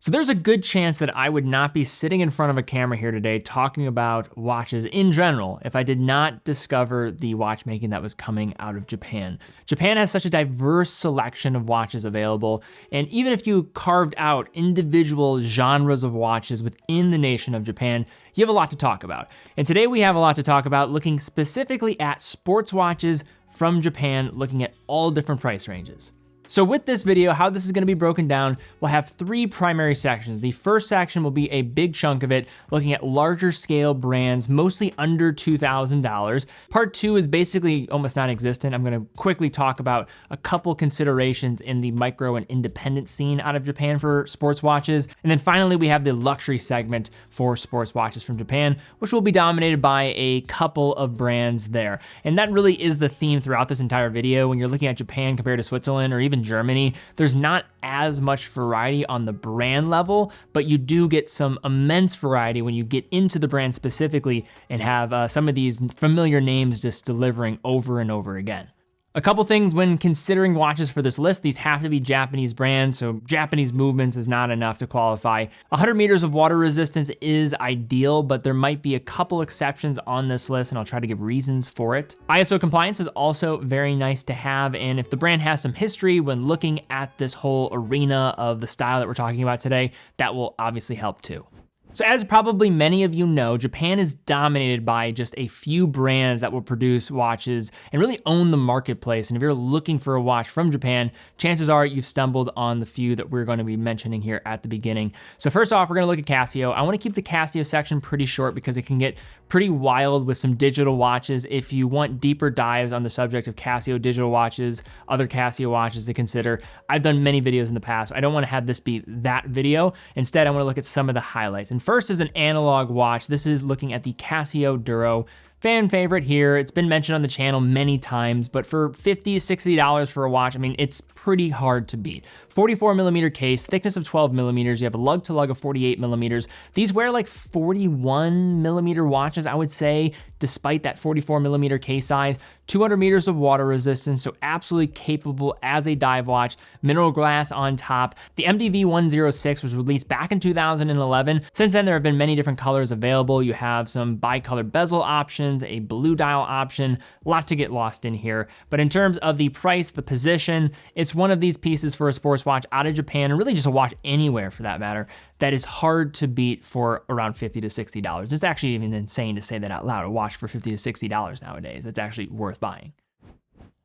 So there's a good chance that I would not be sitting in front of a camera here today talking about watches in general if I did not discover the watchmaking that was coming out of Japan. Japan has such a diverse selection of watches available, and even if you carved out individual genres of watches within the nation of Japan, you have a lot to talk about. And today we have a lot to talk about, looking specifically at sports watches from Japan, looking at all different price ranges. So with this video, how this is gonna be broken down, we'll have three primary sections. The first section will be a big chunk of it, looking at larger scale brands, mostly under $2,000. Part two is basically almost non-existent. I'm gonna quickly talk about a couple considerations in the micro and independent scene out of Japan for sports watches. And then finally, we have the luxury segment for sports watches from Japan, which will be dominated by a couple of brands there. And that really is the theme throughout this entire video. When you're looking at Japan compared to Switzerland or even Germany, there's not as much variety on the brand level, but you do get some immense variety when you get into the brand specifically and have some of these familiar names just delivering over and over again. A couple things when considering watches for this list: these have to be Japanese brands, so Japanese movements is not enough to qualify. 100 meters of water resistance is ideal, but there might be a couple exceptions on this list, and I'll try to give reasons for it. ISO compliance is also very nice to have, and if the brand has some history when looking at this whole arena of the style that we're talking about today, that will obviously help too. So as probably many of you know, Japan is dominated by just a few brands that will produce watches and really own the marketplace. And if you're looking for a watch from Japan, chances are you've stumbled on the few that we're going to be mentioning here at the beginning. So first off, we're going to look at Casio. I want to keep the Casio section pretty short because it can get pretty wild with some digital watches. If you want deeper dives on the subject of Casio digital watches, other Casio watches to consider, I've done many videos in the past. I don't want to have this be that video. Instead, I want to look at some of the highlights. And first is an analog watch. This is looking at the Casio Duro. Fan favorite here. It's been mentioned on the channel many times, but for $50, $60 for a watch, I mean, it's pretty hard to beat. 44 millimeter case, thickness of 12 millimeters. You have a lug to lug of 48 millimeters. These wear like 41 millimeter watches, I would say, despite that 44 millimeter case size. 200 meters of water resistance, so absolutely capable as a dive watch. Mineral glass on top. The MDV 106 was released back in 2011. Since then, there have been many different colors available. You have some bicolor bezel options, a blue dial option, a lot to get lost in here. But in terms of the price, the position, it's one of these pieces for a sports watch out of Japan, and really just a watch anywhere for that matter, that is hard to beat for around $50 to $60. It's actually even insane to say that out loud, a watch for $50 to $60 nowadays. It's actually worth buying.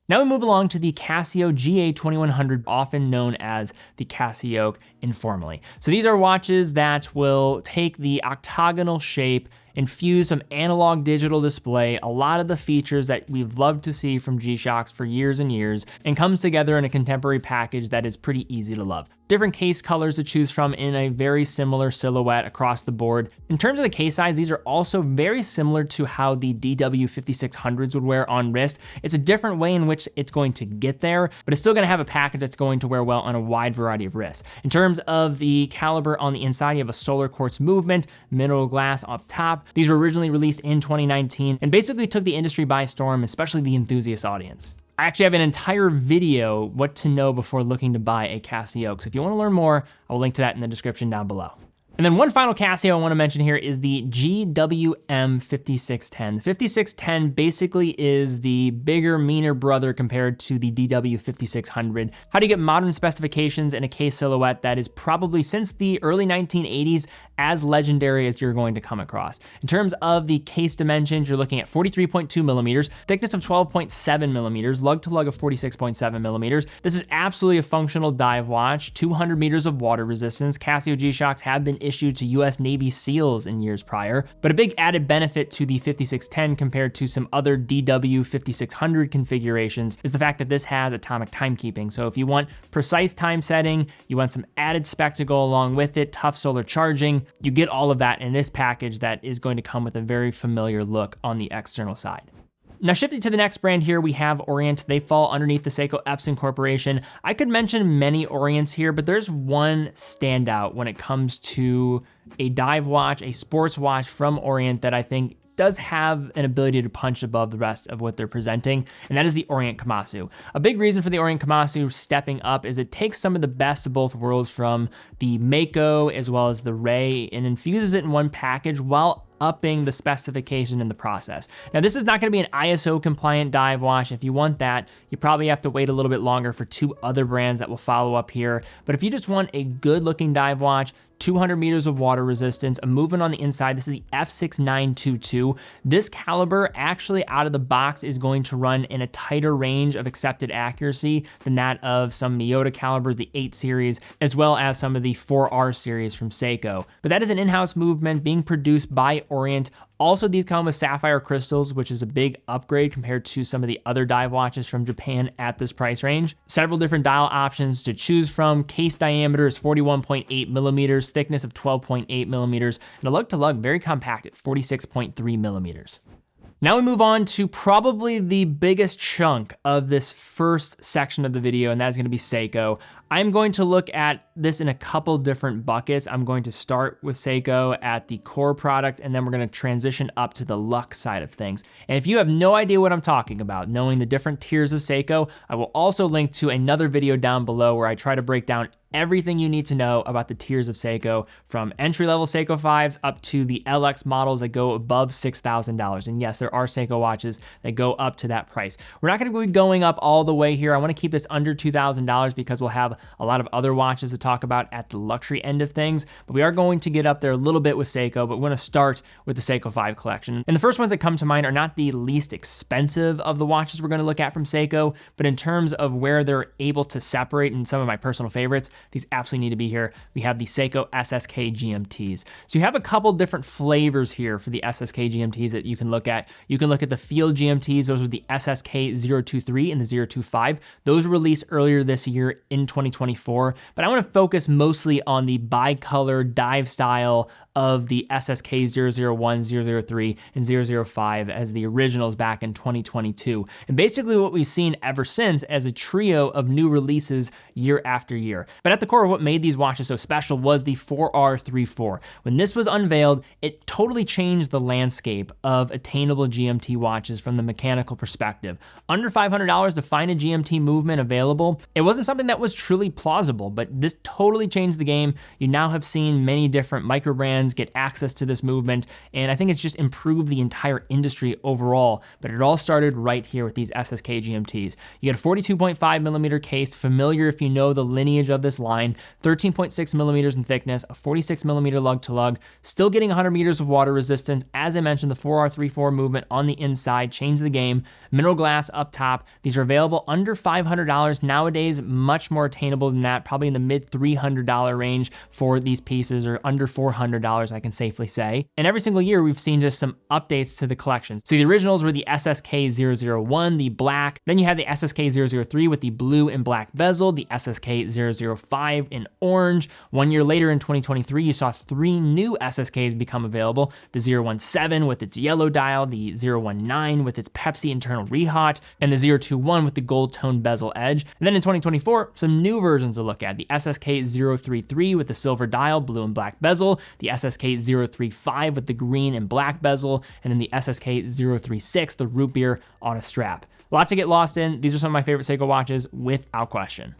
Now we move along to the Casio GA2100, often known as the CasiOak informally. So these are watches that will take the octagonal shape, infuse some analog digital display, a lot of the features that we've loved to see from G-Shocks for years and years, and comes together in a contemporary package that is pretty easy to love. Different case colors to choose from in a very similar silhouette across the board. In terms of the case size, these are also very similar to how the DW5600s would wear on wrist. It's a different way in which it's going to get there, but it's still gonna have a package that's going to wear well on a wide variety of wrists. In terms of the caliber on the inside, you have a solar quartz movement, mineral glass up top. These were originally released in 2019 and basically took the industry by storm, especially the enthusiast audience. I actually have an entire video, what to know before looking to buy a CasiOak. So if you want to learn more, I will link to that in the description down below. And then one final Casio I want to mention here is the GWM5610. The 5610 basically is the bigger, meaner brother compared to the DW5600. How do you get modern specifications in a case silhouette that is probably since the early 1980s as legendary as you're going to come across? In terms of the case dimensions, you're looking at 43.2 millimeters, thickness of 12.7 millimeters, lug to lug of 46.7 millimeters. This is absolutely a functional dive watch, 200 meters of water resistance. Casio G-Shocks have been issued to US Navy SEALs in years prior, but a big added benefit to the 5610 compared to some other DW 5600 configurations is the fact that this has atomic timekeeping. So if you want precise time setting, you want some added spec to go along with it, tough solar charging, you get all of that in this package that is going to come with a very familiar look on the external side. Now shifting to the next brand here, we have Orient. They fall underneath the Seiko Epson Corporation. I could mention many Orients here, but there's one standout when it comes to a dive watch, a sports watch from Orient that I think does have an ability to punch above the rest of what they're presenting, and that is the Orient Komatsu. A big reason for the Orient Komatsu stepping up is it takes some of the best of both worlds from the Mako as well as the Ray and infuses it in one package while upping the specification in the process. Now, this is not going to be an ISO compliant dive watch. If you want that, you probably have to wait a little bit longer for 2 other brands that will follow up here. But if you just want a good looking dive watch, 200 meters of water resistance, a movement on the inside. This is the F6922. This caliber actually out of the box is going to run in a tighter range of accepted accuracy than that of some Miyota calibers, the 8 series, as well as some of the 4R series from Seiko. But that is an in-house movement being produced by Orient. Also, these come with sapphire crystals, which is a big upgrade compared to some of the other dive watches from Japan at this price range. Several different dial options to choose from. Case diameter is 41.8 millimeters, thickness of 12.8 millimeters, and a lug to lug very compact at 46.3 millimeters. Now we move on to probably the biggest chunk of this first section of the video, and that is going to be Seiko. I'm going to look at this in a couple different buckets. I'm going to start with Seiko at the core product, and then we're going to transition up to the luxe side of things. And if you have no idea what I'm talking about, knowing the different tiers of Seiko, I will also link to another video down below where I try to break down everything you need to know about the tiers of Seiko, from entry-level Seiko 5s up to the LX models that go above $6,000. And yes, there are Seiko watches that go up to that price. We're not going to be going up all the way here. I want to keep this under $2,000 because we'll have a lot of other watches to talk about at the luxury end of things, but we are going to get up there a little bit with Seiko, but we're going to start with the Seiko 5 collection. And the first ones that come to mind are not the least expensive of the watches we're going to look at from Seiko, but in terms of where they're able to separate, and some of my personal favorites, these absolutely need to be here. We have the Seiko SSK GMTs. So you have a couple different flavors here for the SSK GMTs that you can look at. You can look at the Field GMTs. Those are the SSK 023 and the 025. Those were released earlier this year in 2024, but I want to focus mostly on the bicolor dive style of the SSK 001, 003, and 005 as the originals back in 2022. And basically what we've seen ever since as a trio of new releases year after year. But at the core of what made these watches so special was the 4R34. When this was unveiled, it totally changed the landscape of attainable GMT watches from the mechanical perspective. Under $500 to find a GMT movement available, it wasn't something that was truly plausible, but this totally changed the game. You now have seen many different microbrands get access to this movement, and I think it's just improved the entire industry overall, but it all started right here with these SSK GMTs. You get a 42.5 millimeter case, familiar if you know the lineage of this line, 13.6 millimeters in thickness, a 46 millimeter lug to lug, still getting 100 meters of water resistance. As I mentioned, the 4R34 movement on the inside changed the game. Mineral glass up top. These are available under $500 nowadays, much more attainable than that, probably in the mid $300 range for these pieces, or under $400, I can safely say. And every single year we've seen just some updates to the collection. So the originals were the SSK 001, the black, then you had the SSK 003 with the blue and black bezel, the SSK 005 in orange. 1 year later in 2023, you saw 3 new SSKs become available, the 017 with its yellow dial, the 019 with its Pepsi internal rehaut, and the 021 with the gold tone bezel edge. And then in 2024, some new versions to look at, the SSK 033 with the silver dial, blue and black bezel, the SSK 035 with the green and black bezel, and then the SSK 036, the root beer on a strap. Lots to get lost in. These are some of my favorite Seiko watches without question.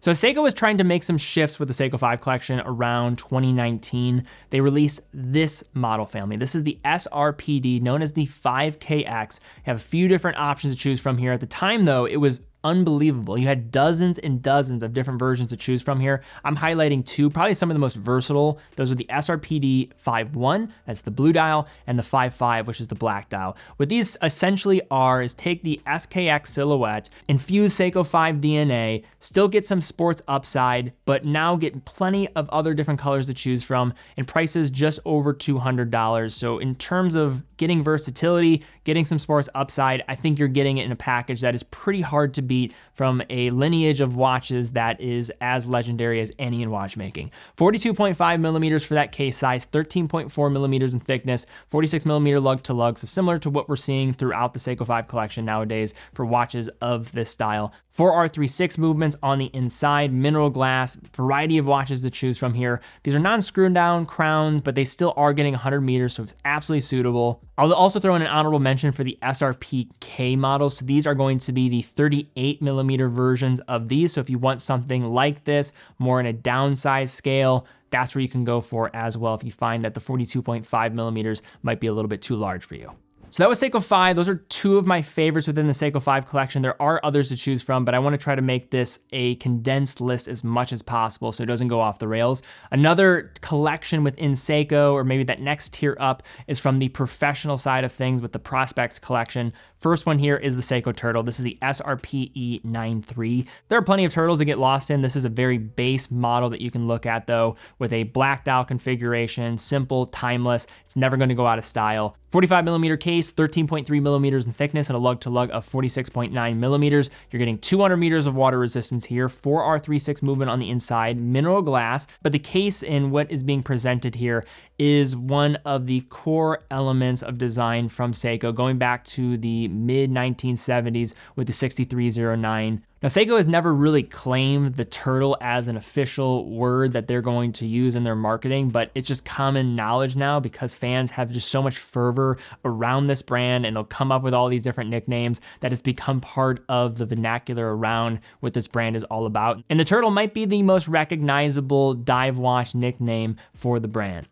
So Seiko was trying to make some shifts with the Seiko 5 collection around 2019. They released this model family. This is the SRPD, known as the 5KX. You have a few different options to choose from here. At the time though, it was unbelievable. You had dozens and dozens of different versions to choose from here. I'm highlighting 2, probably some of the most versatile. Those are the SRPD 5.1, that's the blue dial, and the 5.5, which is the black dial. What these essentially are is take the SKX silhouette, infuse Seiko 5 DNA, still get some sports upside, but now get plenty of other different colors to choose from, and prices just over $200. So in terms of getting versatility, getting some sports upside, I think you're getting it in a package that is pretty hard to beat from a lineage of watches that is as legendary as any in watchmaking. 42.5 millimeters for that case size, 13.4 millimeters in thickness, 46 millimeter lug to lug, so similar to what we're seeing throughout the Seiko 5 collection nowadays for watches of this style. 4R36 movements on the inside, mineral glass, variety of watches to choose from here. These are non-screw down crowns, but they still are getting 100 meters, so it's absolutely suitable. I'll also throw in an honorable mention for the SRP-K models. So these are going to be the 38 millimeter versions of these. So if you want something like this, more in a downside scale, that's where you can go for as well if you find that the 42.5 millimeters might be a little bit too large for you. So that was Seiko 5. Those are two of my favorites within the Seiko 5 collection. There are others to choose from, but I want to try to make this a condensed list as much as possible so it doesn't go off the rails. Another collection within Seiko, or maybe that next tier up, is from the professional side of things with the Prospects collection. First one here is the Seiko Turtle. This is the SRPE 93. There are plenty of turtles to get lost in. This is a very base model that you can look at though, with a black dial configuration, simple, timeless. It's never going to go out of style. 45 millimeter case, 13.3 millimeters in thickness, and a lug to lug of 46.9 millimeters. You're getting 200 meters of water resistance here, 4R36 movement on the inside, mineral glass, but the case and what is being presented here is one of the core elements of design from Seiko, going back to the mid 1970s with the 6309. Now, Seiko has never really claimed the turtle as an official word that they're going to use in their marketing, but it's just common knowledge now because fans have just so much fervor around this brand and they'll come up with all these different nicknames that it's become part of the vernacular around what this brand is all about. And the turtle might be the most recognizable dive watch nickname for the brand.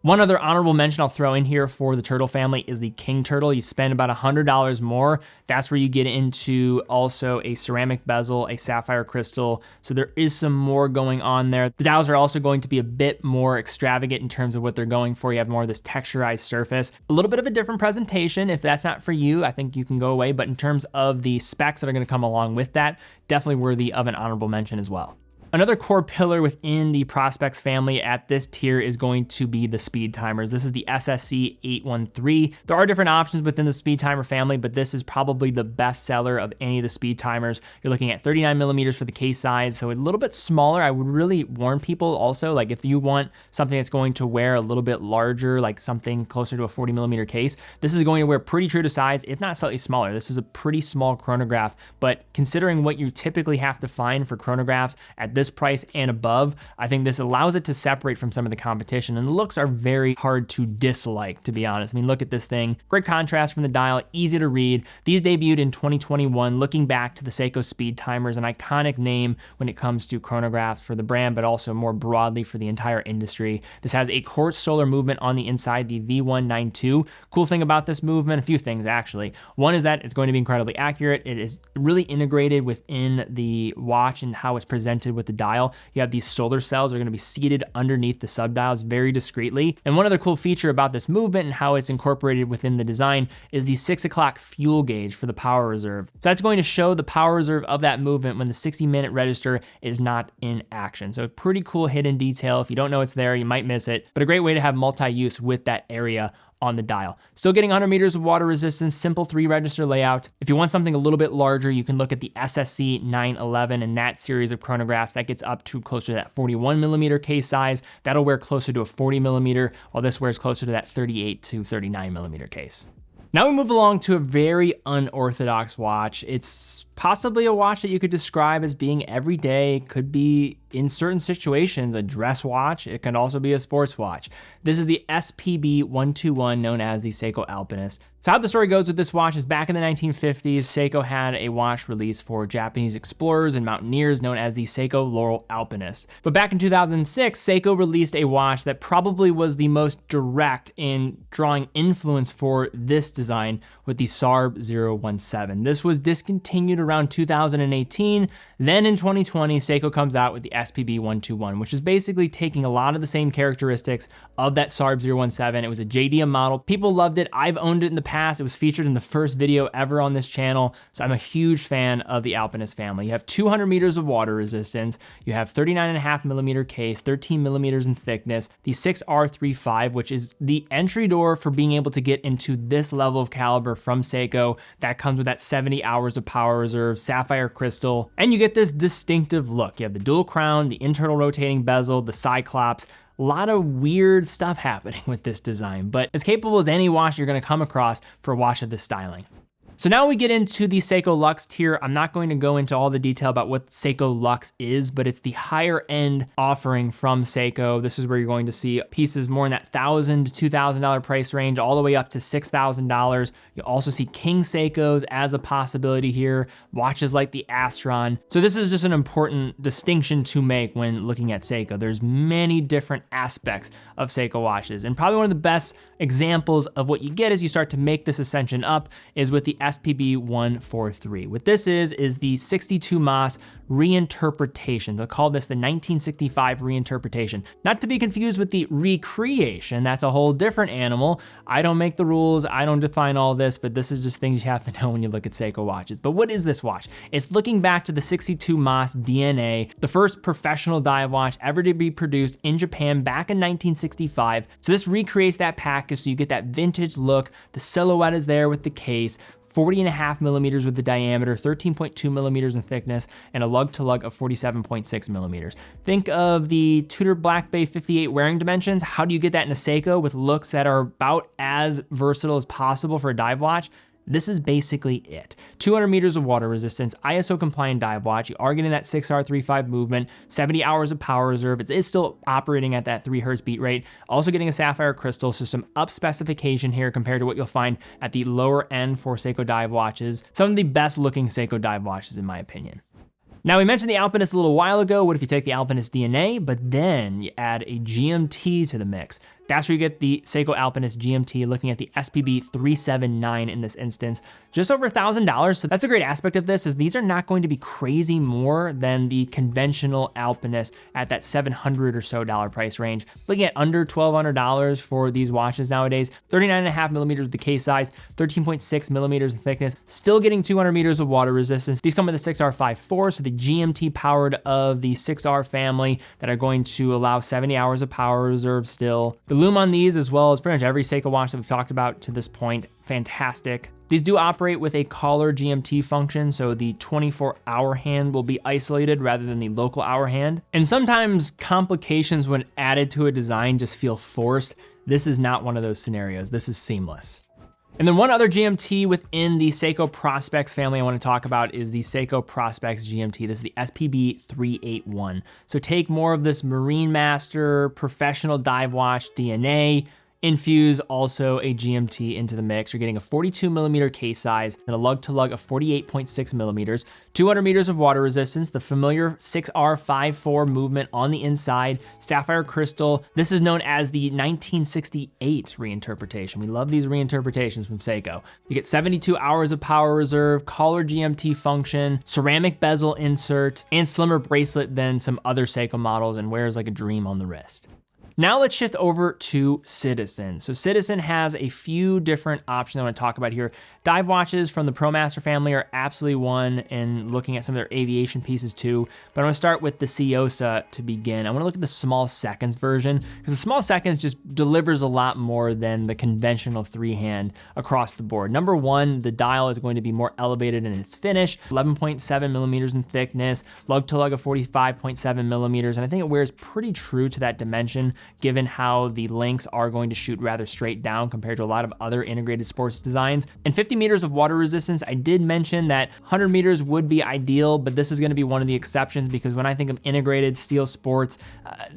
One other honorable mention I'll throw in here for the turtle family is the King Turtle. You spend about $100 more. That's where you get into also a ceramic bezel, a sapphire crystal. So there is some more going on there. The dials are also going to be a bit more extravagant in terms of what they're going for. You have more of this texturized surface, a little bit of a different presentation. If that's not for you, I think you can go away. But in terms of the specs that are going to come along with that, definitely worthy of an honorable mention as well. Another core pillar within the Prospects family at this tier is going to be the speed timers. This is the SSC 813. There are different options within the speed timer family, but this is probably the best seller of any of the speed timers. You're looking at 39 millimeters for the case size, so a little bit smaller. I would really warn people also, like if you want something that's going to wear a little bit larger, like something closer to a 40 millimeter case, this is going to wear pretty true to size, if not slightly smaller. This is a pretty small chronograph, but considering what you typically have to find for chronographs at this price and above, I think this allows it to separate from some of the competition, and the looks are very hard to dislike, to be honest. I mean, look at this thing. Great contrast from the dial, easy to read. These debuted in 2021. Looking back to the Seiko speed timers, an iconic name when it comes to chronographs for the brand, but also more broadly for the entire industry. This has a quartz solar movement on the inside, the V192. Cool thing about this movement, a few things actually. One is that it's going to be incredibly accurate. It is really integrated within the watch and how it's presented with the dial. You have these solar cells that are going to be seated underneath the subdials very discreetly. And one other cool feature about this movement and how it's incorporated within the design is the 6 o'clock fuel gauge for the power reserve. So that's going to show the power reserve of that movement when the 60-minute register is not in action. So pretty cool hidden detail. If you don't know it's there, you might miss it, but a great way to have multi-use with that area on the dial. Still getting 100 meters of water resistance, simple 3-register layout. If you want something a little bit larger, you can look at the SSC 911 and that series of chronographs. That gets up to closer to that 41 millimeter case size. That'll wear closer to a 40 millimeter, while this wears closer to that 38 to 39 millimeter case. Now we move along to a very unorthodox watch. It's possibly a watch that you could describe as being everyday. It could be, in certain situations, a dress watch. It can also be a sports watch. This is the SPB 121, known as the Seiko Alpinist. So how the story goes with this watch is back in the 1950s, Seiko had a watch released for Japanese explorers and mountaineers known as the Seiko Laurel Alpinist. But back in 2006, Seiko released a watch that probably was the most direct in drawing influence for this design with the SARB 017. This was discontinued around 2018. Then in 2020, Seiko comes out with the SPB 121, which is basically taking a lot of the same characteristics of that SARB 017. It was a JDM model. People loved it. I've owned it in the past. It was featured in the first video ever on this channel, so I'm a huge fan of the Alpinist family. You have 200 meters of water resistance, you have 39.5 millimeter case, 13 millimeters in thickness, the 6R35, which is the entry door for being able to get into this level of caliber from Seiko. That comes with that 70 hours of power reserve, sapphire crystal, and you get this distinctive look. You have the dual crown, the internal rotating bezel, the Cyclops. A lot of weird stuff happening with this design, but as capable as any watch you're gonna come across for a watch of this styling. So now we get into the Seiko Luxe tier. I'm not going to go into all the detail about what Seiko Luxe is, but it's the higher end offering from Seiko. This is where you're going to see pieces more in that $1,000 to $2,000 price range, all the way up to $6,000. You'll also see King Seikos as a possibility here, watches like the Astron. So this is just an important distinction to make when looking at Seiko. There's many different aspects of Seiko watches, and probably one of the best examples of what you get as you start to make this ascension up is with the SPB 143. What this is the 62 Mas reinterpretation. They'll call this the 1965 reinterpretation. Not to be confused with the recreation, that's a whole different animal. I don't make the rules, I don't define all this, but this is just things you have to know when you look at Seiko watches. But what is this watch? It's looking back to the 62 Mas DNA, the first professional dive watch ever to be produced in Japan back in 1965. So this recreates that package so you get that vintage look. The silhouette is there with the case, 40.5 millimeters with the diameter, 13.2 millimeters in thickness, and a lug-to-lug of 47.6 millimeters. Think of the Tudor Black Bay 58 wearing dimensions. How do you get that in a Seiko with looks that are about as versatile as possible for a dive watch? This is basically it. 200 meters of water resistance, ISO compliant dive watch. You are getting that 6R35 movement, 70 hours of power reserve. It is still operating at that 3 hertz beat rate. Also getting a sapphire crystal, so some up specification here compared to what you'll find at the lower end for Seiko dive watches. Some of the best looking Seiko dive watches in my opinion. Now we mentioned the Alpinist a little while ago. What if you take the Alpinist DNA, but then you add a GMT to the mix? That's where you get the Seiko Alpinist GMT, looking at the SPB 379 in this instance, just over $1,000. So that's a great aspect of this, is these are not going to be crazy more than the conventional Alpinist at that $700 or so price range. Looking at under $1,200 for these watches nowadays. 39.5 millimeters with the case size, 13.6 millimeters in thickness, still getting 200 meters of water resistance. These come with the 6R54, so the GMT powered of the 6R family that are going to allow 70 hours of power reserve still. The lume on these, as well as pretty much every Seiko watch that we've talked about to this point, fantastic. These do operate with a collar GMT function, so the 24-hour hand will be isolated rather than the local hour hand. And sometimes complications when added to a design just feel forced. This is not one of those scenarios. This is seamless. And then one other GMT within the Seiko Prospex family I want to talk about is the Seiko Prospex GMT. This is the SPB 381. So take more of this Marine Master professional dive watch DNA, infuse also a GMT into the mix. You're getting a 42 millimeter case size and a lug-to-lug of 48.6 millimeters, 200 meters of water resistance, the familiar 6R54 movement on the inside, sapphire crystal. This is known as the 1968 reinterpretation. We love these reinterpretations from Seiko. You get 72 hours of power reserve, collar GMT function, ceramic bezel insert, and slimmer bracelet than some other Seiko models, and wears like a dream on the wrist. Now let's shift over to Citizen. So Citizen has a few different options I want to talk about here. Dive watches from the ProMaster family are absolutely one, and looking at some of their aviation pieces too. But I want to start with the Ciosa to begin. I want to look at the small seconds version, because the small seconds just delivers a lot more than the conventional 3-hand across the board. Number one, the dial is going to be more elevated in its finish, 11.7 millimeters in thickness, lug-to-lug of 45.7 millimeters, and I think it wears pretty true to that dimension, given how the links are going to shoot rather straight down compared to a lot of other integrated sports designs. And 50 meters of water resistance, I did mention that 100 meters would be ideal, but this is going to be one of the exceptions, because when I think of integrated steel sports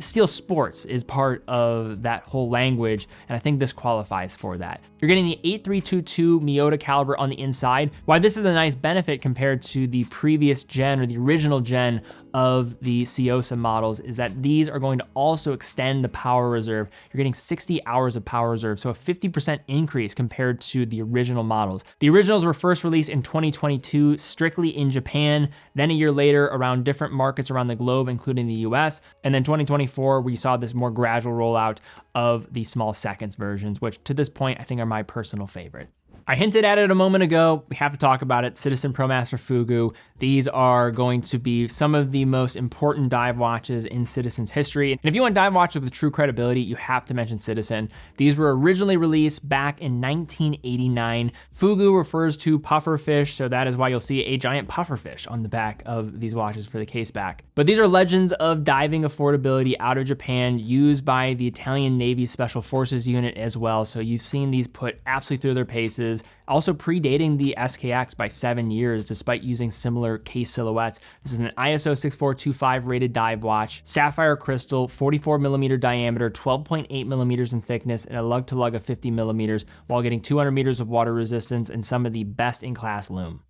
is part of that whole language, and I think this qualifies for that. You're getting the 8322 Miyota caliber on the inside. Why this is a nice benefit compared to the previous gen, or the original gen of the Ciosa models, is that these are going to also extend the power reserve. You're getting 60 hours of power reserve, so a 50% increase compared to the original models. The originals were first released in 2022, strictly in Japan, then a year later around different markets around the globe, including the US, and then 2024, we saw this more gradual rollout of the small seconds versions, which to this point, I think are my personal favorite. I hinted at it a moment ago. We have to talk about it. Citizen ProMaster Fugu. These are going to be some of the most important dive watches in Citizen's history. And if you want dive watches with true credibility, you have to mention Citizen. These were originally released back in 1989. Fugu refers to puffer fish, so that is why you'll see a giant puffer fish on the back of these watches for the case back. But these are legends of diving affordability out of Japan, used by the Italian Navy's Special Forces unit as well. So you've seen these put absolutely through their paces, also predating the SKX by 7 years, despite using similar case silhouettes. This is an ISO 6425 rated dive watch, sapphire crystal, 44 millimeter diameter, 12.8 millimeters in thickness, and a lug to lug of 50 millimeters, while getting 200 meters of water resistance and some of the best in class lume.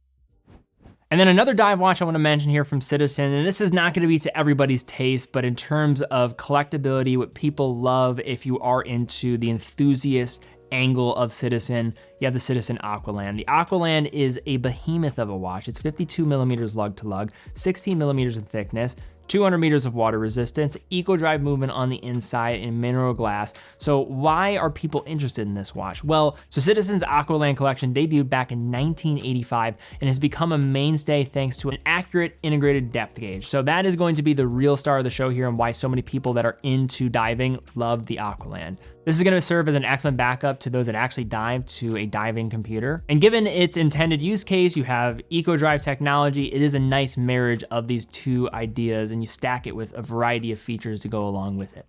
And then another dive watch I want to mention here from Citizen, and this is not going to be to everybody's taste, but in terms of collectability, what people love if you are into the enthusiast angle of Citizen, you have the Citizen Aqualand. The Aqualand is a behemoth of a watch. It's 52 millimeters lug to lug, 16 millimeters in thickness, 200 meters of water resistance, eco drive movement on the inside, and mineral glass. So why are people interested in this watch? Well, so Citizen's Aqualand collection debuted back in 1985 and has become a mainstay thanks to an accurate integrated depth gauge. So that is going to be the real star of the show here, and why so many people that are into diving love the Aqualand. This is going to serve as an excellent backup to those that actually dive to a diving computer. And given its intended use case, you have eco-drive technology. It is a nice marriage of these two ideas, and you stack it with a variety of features to go along with it.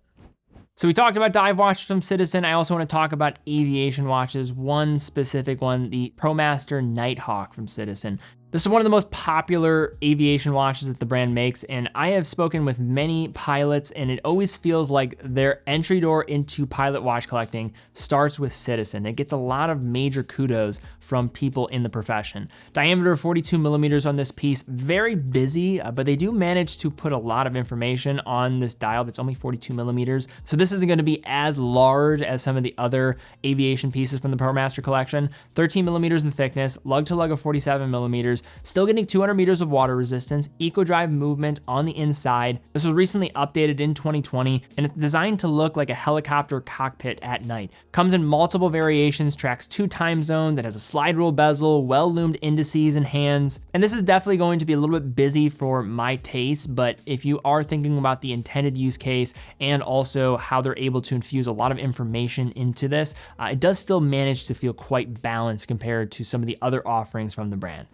So we talked about dive watches from Citizen. I also want to talk about aviation watches, one specific one, the ProMaster Nighthawk from Citizen. This is one of the most popular aviation watches that the brand makes, and I have spoken with many pilots, and it always feels like their entry door into pilot watch collecting starts with Citizen. It gets a lot of major kudos from people in the profession. Diameter of 42 millimeters on this piece, very busy, but they do manage to put a lot of information on this dial that's only 42 millimeters. So this isn't going to be as large as some of the other aviation pieces from the ProMaster collection. 13 millimeters in thickness, lug to lug of 47 millimeters, still getting 200 meters of water resistance, eco drive movement on the inside. This was recently updated in 2020, and it's designed to look like a helicopter cockpit at night. Comes in multiple variations, tracks 2 time zones, it has a slide rule bezel, well-loomed indices and hands. And this is definitely going to be a little bit busy for my taste, but if you are thinking about the intended use case and also how they're able to infuse a lot of information into this, it does still manage to feel quite balanced compared to some of the other offerings from the brand.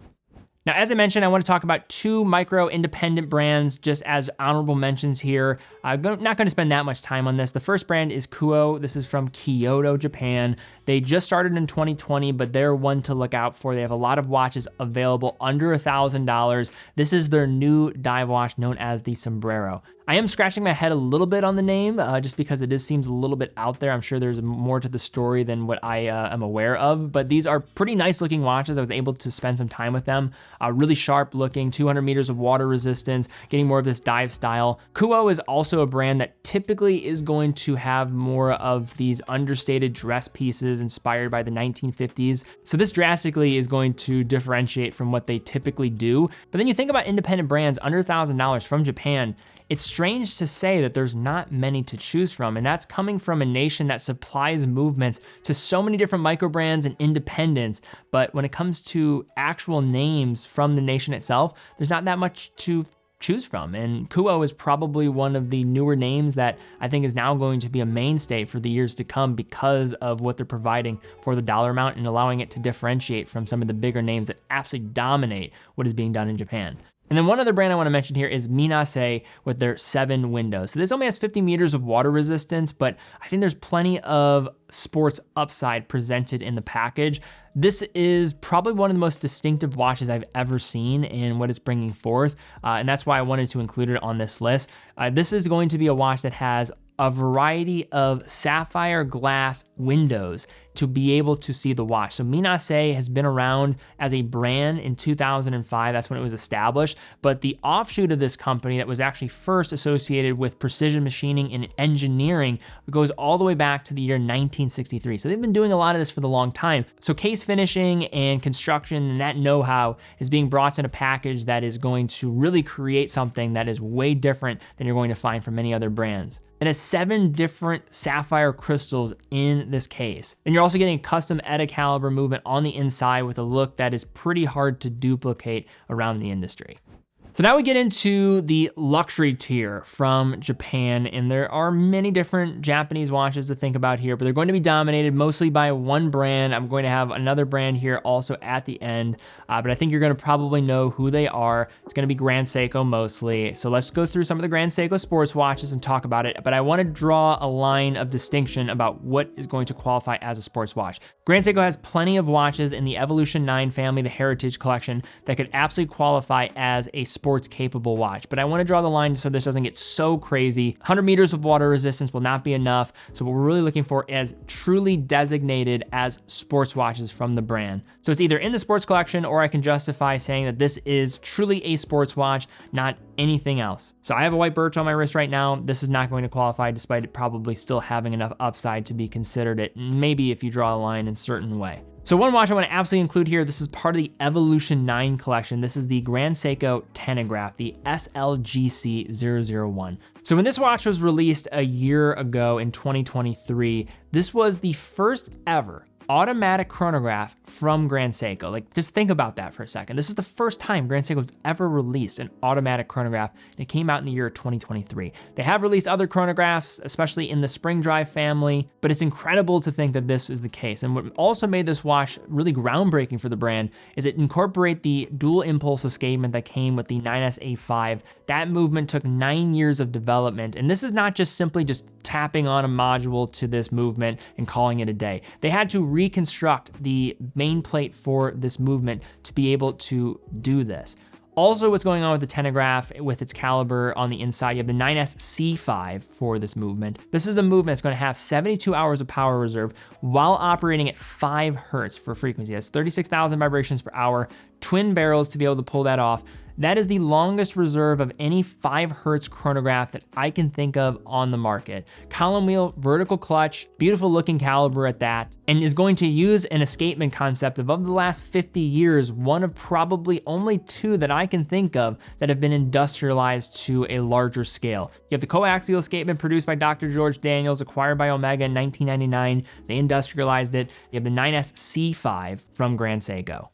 Now, as I mentioned, I want to talk about 2 micro independent brands just as honorable mentions here. I'm not going to spend that much time on this. The first brand is Kuo. This is from Kyoto, Japan. They just started in 2020, but they're one to look out for. They have a lot of watches available under $1,000. This is their new dive watch known as the Sombrero. I am scratching my head a little bit on the name just because it seems a little bit out there. I'm sure there's more to the story than what I am aware of, but these are pretty nice looking watches. I was able to spend some time with them. Really sharp looking, 200 meters of water resistance, getting more of this dive style. Kuo is also a brand that typically is going to have more of these understated dress pieces inspired by the 1950s. So this drastically is going to differentiate from what they typically do. But then you think about independent brands under $1,000 from Japan, it's strange to say that there's not many to choose from, and that's coming from a nation that supplies movements to so many different microbrands and independents. But when it comes to actual names from the nation itself, there's not that much to choose from. And Kuo is probably one of the newer names that I think is now going to be a mainstay for the years to come because of what they're providing for the dollar amount and allowing it to differentiate from some of the bigger names that absolutely dominate what is being done in Japan. And then one other brand I want to mention here is Minase with their 7 windows. So this only has 50 meters of water resistance, but I think there's plenty of sports upside presented in the package. This is probably one of the most distinctive watches I've ever seen in what it's bringing forth, and that's why I wanted to include it on this list. This is going to be a watch that has a variety of sapphire glass windows to be able to see the watch. So Minase has been around as a brand in 2005. That's when it was established. But the offshoot of this company that was actually first associated with precision machining and engineering goes all the way back to the year 1963. So they've been doing a lot of this for the long time. So case finishing and construction and that know-how is being brought in a package that is going to really create something that is way different than you're going to find from many other brands. It has 7 different sapphire crystals in this case. And you're you're also getting a custom Editorial movement on the inside with a look that is pretty hard to duplicate around the industry. So now we get into the luxury tier from Japan, and there are many different Japanese watches to think about here, but they're going to be dominated mostly by one brand. I'm going to have another brand here also at the end, but I think you're going to probably know who they are. It's going to be Grand Seiko mostly. So let's go through some of the Grand Seiko sports watches and talk about it, but I want to draw a line of distinction about what is going to qualify as a sports watch. Grand Seiko has plenty of watches in the Evolution 9 family, the Heritage Collection, that could absolutely qualify as a sports capable watch, but I want to draw the line so this doesn't get so crazy. 100 meters of water resistance will not be enough, so what we're really looking for is truly designated as sports watches from the brand. So it's either in the sports collection, or I can justify saying that this is truly a sports watch, not anything else. So I have a white birch on my wrist right now. This is not going to qualify, despite it probably still having enough upside to be considered it, maybe if you draw a line in a certain way. So one watch I want to absolutely include here, this is part of the Evolution 9 collection. This is the Grand Seiko Tenograph, the SLGC001. So when this watch was released a year ago in 2023, this was the first ever automatic chronograph from Grand Seiko. Like, just think about that for a second. This is the first time Grand Seiko's ever released an automatic chronograph, and it came out in the year 2023. They have released other chronographs, especially in the Spring Drive family, but it's incredible to think that this is the case. And what also made this watch really groundbreaking for the brand is it incorporate the dual impulse escapement that came with the 9S-A5. That movement took 9 years of development, and this is not just simply just tapping on a module to this movement and calling it a day. They had to reconstruct the main plate for this movement to be able to do this. Also, what's going on with the Tenograph with its caliber on the inside, you have the 9S-C5 for this movement. This is the movement that's going to have 72 hours of power reserve while operating at 5 hertz for frequency. That's 36,000 vibrations per hour, twin barrels to be able to pull that off. That is the longest reserve of any 5 hertz chronograph that I can think of on the market. Column wheel, vertical clutch, beautiful looking caliber at that, and is going to use an escapement concept of the last 50 years, one of probably only 2 that I can think of that have been industrialized to a larger scale. You have the coaxial escapement produced by Dr. George Daniels, acquired by Omega in 1999. They industrialized it. You have the 9S-C5 from Grand Seiko.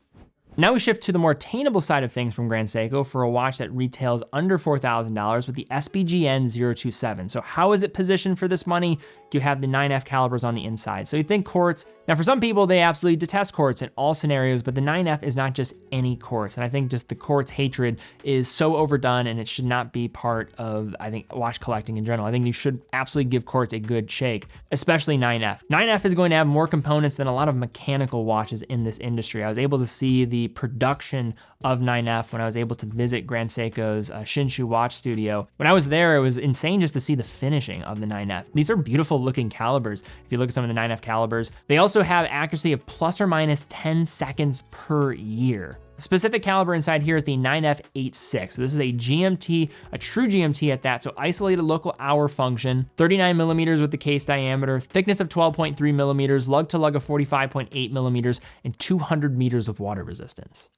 Now we shift to the more attainable side of things from Grand Seiko for a watch that retails under $4,000 with the SBGN027. So how is it positioned for this money? You have the 9F calibers on the inside. So you think quartz. Now for some people, they absolutely detest quartz in all scenarios, but the 9F is not just any quartz. And I think just the quartz hatred is so overdone, and it should not be part of, I think, watch collecting in general. I think you should absolutely give quartz a good shake, especially 9F. 9F is going to have more components than a lot of mechanical watches in this industry. I was able to see the production of 9F when I was able to visit Grand Seiko's Shinshu watch studio. When I was there, it was insane just to see the finishing of the 9F. These are beautiful looking calibers. If you look at some of the 9F calibers, they also have accuracy of plus or minus 10 seconds per year. The specific caliber inside here is the 9F86. So this is a GMT, a true GMT at that. So isolated local hour function, 39 millimeters with the case diameter, thickness of 12.3 millimeters, lug to lug of 45.8 millimeters, and 200 meters of water resistance.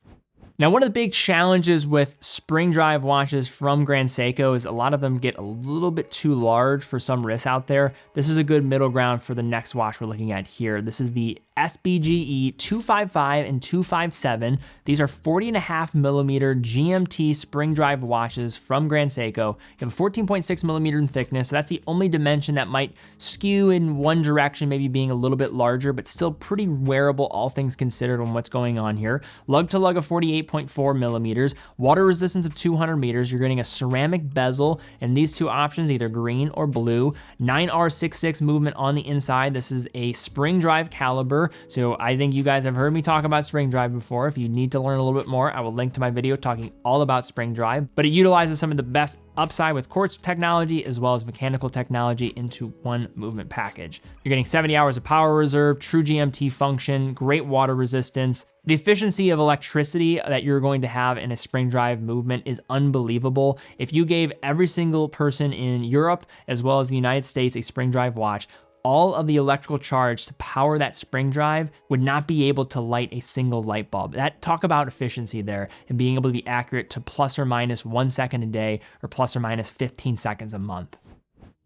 Now, one of the big challenges with spring drive watches from Grand Seiko is a lot of them get a little bit too large for some wrists out there. This is a good middle ground for the next watch we're looking at here. This is the SBGE 255 and 257. These are 40.5 millimeter GMT spring drive watches from Grand Seiko. You have a 14.6 millimeter in thickness, so that's the only dimension that might skew in one direction, maybe being a little bit larger, but still pretty wearable, all things considered, on what's going on here. Lug to lug of 48.4 millimeters, water resistance of 200 meters. You're getting a ceramic bezel, and these two options, either green or blue. 9R66 movement on the inside. This is a spring drive caliber. So I think you guys have heard me talk about spring drive before. If you need to learn a little bit more, I will link to my video talking all about spring drive, but it utilizes some of the best upside with quartz technology as well as mechanical technology into one movement package. You're getting 70 hours of power reserve, true GMT function, great water resistance. The efficiency of electricity that you're going to have in a spring drive movement is unbelievable. If you gave every single person in Europe as well as the United States a spring drive watch, all of the electrical charge to power that spring drive would not be able to light a single light bulb. Talk about efficiency there, and being able to be accurate to plus or minus 1 second a day or plus or minus 15 seconds a month.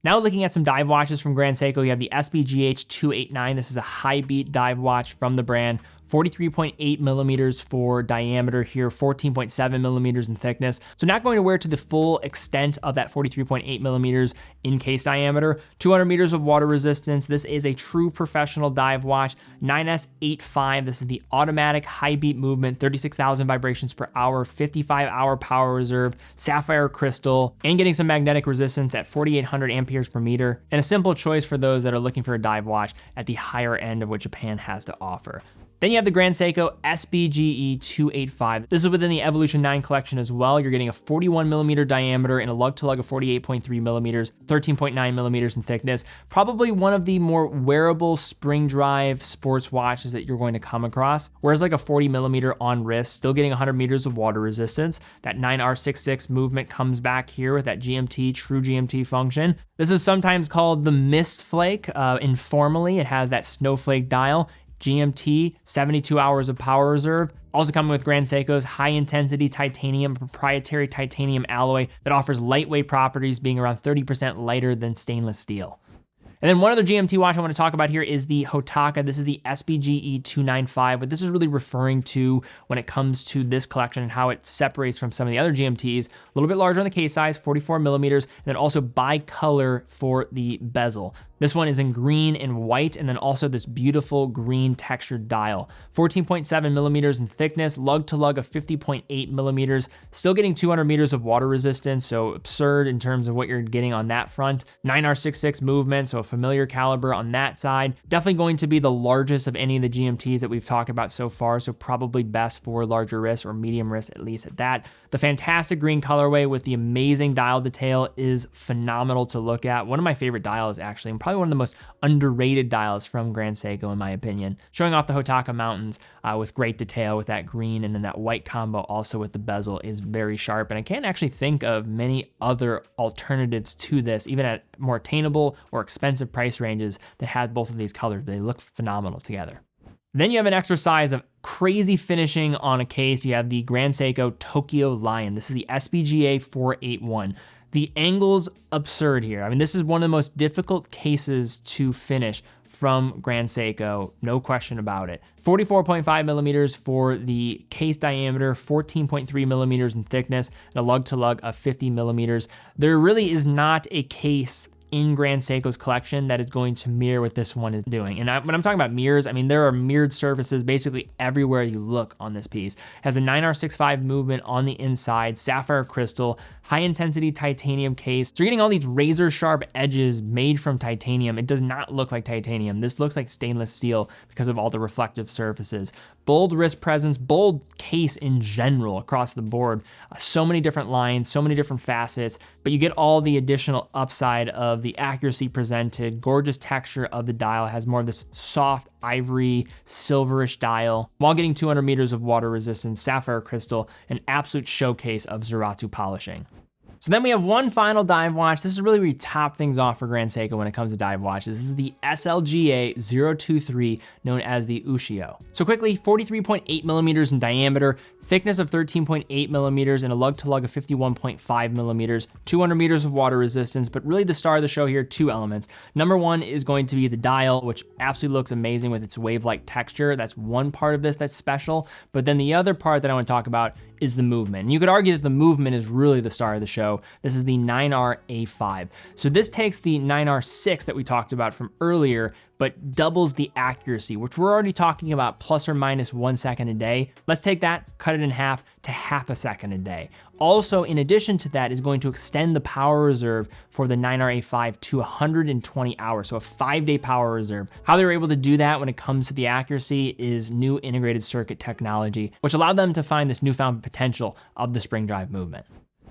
Now looking at some dive watches from Grand Seiko, you have the SBGH 289. This is a high beat dive watch from the brand. 43.8 millimeters for diameter here, 14.7 millimeters in thickness. So not going to wear to the full extent of that 43.8 millimeters in case diameter. 200 meters of water resistance. This is a true professional dive watch. 9S85. This is the automatic high beat movement, 36,000 vibrations per hour, 55-hour power reserve, sapphire crystal, and getting some magnetic resistance at 4,800 amperes per meter. And a simple choice for those that are looking for a dive watch at the higher end of what Japan has to offer. Then you have the Grand Seiko SBGE 285. This is within the Evolution 9 collection as well. You're getting a 41 millimeter diameter and a lug-to-lug of 48.3 millimeters, 13.9 millimeters in thickness. Probably one of the more wearable spring drive sports watches that you're going to come across. Whereas like a 40 millimeter on wrist, still getting 100 meters of water resistance. That 9R66 movement comes back here with that GMT, true GMT function. This is sometimes called the Mist Flake. Informally, it has that snowflake dial. GMT, 72 hours of power reserve. Also coming with Grand Seiko's high intensity titanium, proprietary titanium alloy that offers lightweight properties, being around 30% lighter than stainless steel. And then one other GMT watch I want to talk about here is the Hotaka. This is the SBGE 295. What this is really referring to when it comes to this collection and how it separates from some of the other GMTs, a little bit larger on the case size, 44 millimeters, and then also bicolor for the bezel. This one is in green and white, and then also this beautiful green textured dial. 14.7 millimeters in thickness, lug to lug of 50.8 millimeters, still getting 200 meters of water resistance, so absurd in terms of what you're getting on that front. 9R66 movement, so a familiar caliber on that side. Definitely going to be the largest of any of the GMTs that we've talked about so far, so probably best for larger wrists or medium wrists, at least at that. The fantastic green colorway with the amazing dial detail is phenomenal to look at. One of my favorite dials, actually, and probably one of the most underrated dials from Grand Seiko, in my opinion. Showing off the Hotaka Mountains with great detail with that green and then that white combo also with the bezel is very sharp. And I can't actually think of many other alternatives to this, even at more attainable or expensive price ranges that had both of these colors, but they look phenomenal together. Then you have an exercise of crazy finishing on a case. You have the Grand Seiko Tokyo Lion. This is the SBGA 481. The angle's absurd here. I mean, this is one of the most difficult cases to finish from Grand Seiko, no question about it. 44.5 millimeters for the case diameter, 14.3 millimeters in thickness, and a lug-to-lug of 50 millimeters. There really is not a case in Grand Seiko's collection that is going to mirror what this one is doing. And when I'm talking about mirrors, I mean, there are mirrored surfaces basically everywhere you look on this piece. It has a 9R65 movement on the inside, sapphire crystal, high intensity titanium case. So you're getting all these razor sharp edges made from titanium. It does not look like titanium. This looks like stainless steel because of all the reflective surfaces. Bold wrist presence, bold case in general across the board. So many different lines, so many different facets, but you get all the additional upside of the accuracy presented, gorgeous texture of the dial. It has more of this soft ivory, silverish dial, while getting 200 meters of water resistance, sapphire crystal, an absolute showcase of Zaratsu polishing. So then we have one final dive watch. This is really where you top things off for Grand Seiko when it comes to dive watches. This is the SLGA 023, known as the Ushio. So quickly, 43.8 millimeters in diameter, thickness of 13.8 millimeters, and a lug-to-lug of 51.5 millimeters, 200 meters of water resistance, but really the star of the show here, two elements. Number one is going to be the dial, which absolutely looks amazing with its wave-like texture. That's one part of this that's special, but then the other part that I want to talk about is the movement. And you could argue that the movement is really the star of the show. This is the 9R-A5. So this takes the 9R6 that we talked about from earlier, but doubles the accuracy, which we're already talking about plus or minus 1 second a day. Let's take that, cut it in half to half a second a day. Also, in addition to that, is going to extend the power reserve for the 9R-A5 to 120 hours, so a 5-day power reserve. How they were able to do that when it comes to the accuracy is new integrated circuit technology, which allowed them to find this newfound potential of the spring drive movement.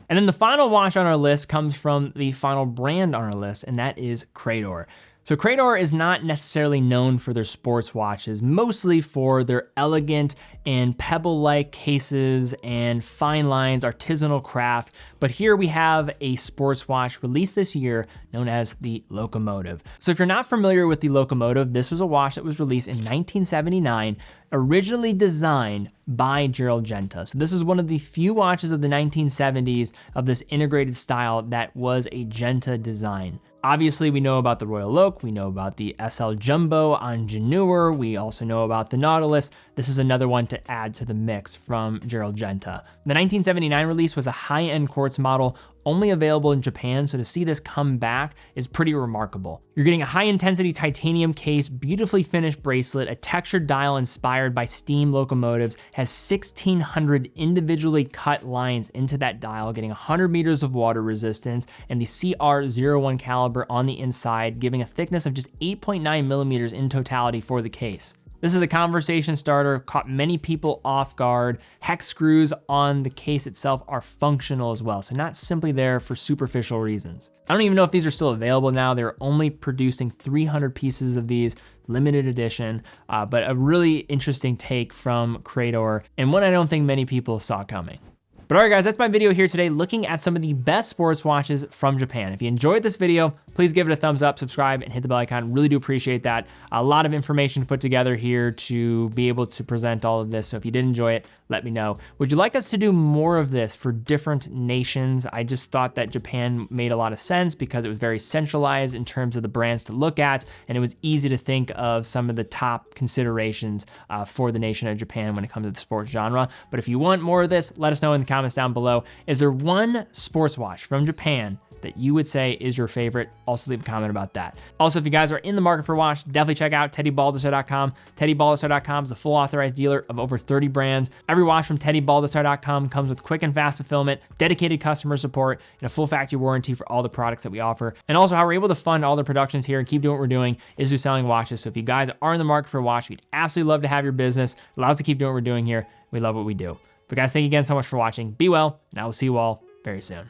And then the final watch on our list comes from the final brand on our list, and that is Crador. So Crador is not necessarily known for their sports watches, mostly for their elegant and pebble-like cases and fine lines, artisanal craft. But here we have a sports watch released this year known as the Locomotive. So if you're not familiar with the Locomotive, this was a watch that was released in 1979, originally designed by Gerald Genta. So this is one of the few watches of the 1970s of this integrated style that was a Genta design. Obviously, we know about the Royal Oak, we know about the SL Jumbo Ingenue, we also know about the Nautilus. This is another one to add to the mix from Gerald Genta. The 1979 release was a high-end quartz model, only available in Japan, so to see this come back is pretty remarkable. You're getting a high-intensity titanium case, beautifully finished bracelet, a textured dial inspired by steam locomotives, has 1,600 individually cut lines into that dial, getting 100 meters of water resistance, and the CR01 caliber on the inside, giving a thickness of just 8.9 millimeters in totality for the case. This is a conversation starter, caught many people off guard. Hex screws on the case itself are functional as well, so not simply there for superficial reasons. I don't even know if these are still available now. They're only producing 300 pieces of these, limited edition, but a really interesting take from Creator, and one I don't think many people saw coming. But all right, guys, that's my video here today, looking at some of the best sports watches from Japan. If you enjoyed this video, please give it a thumbs up, subscribe, and hit the bell icon. Really do appreciate that. A lot of information put together here to be able to present all of this. So if you did enjoy it, let me know. Would you like us to do more of this for different nations? I just thought that Japan made a lot of sense because it was very centralized in terms of the brands to look at, and it was easy to think of some of the top considerations for the nation of Japan when it comes to the sports genre. But if you want more of this, let us know in the comments down below. Is there one sports watch from Japan that you would say is your favorite? Also leave a comment about that. Also, if you guys are in the market for a watch, definitely check out teddybaldestar.com. teddybaldestar.com is a full authorized dealer of over 30 brands. Every watch from teddybaldestar.com comes with quick and fast fulfillment, dedicated customer support, and a full factory warranty for all the products that we offer. And also how we're able to fund all the productions here and keep doing what we're doing is through selling watches. So if you guys are in the market for a watch, we'd absolutely love to have your business. It allows us to keep doing what we're doing here. We love what we do. But guys, thank you again so much for watching. Be well, and I will see you all very soon.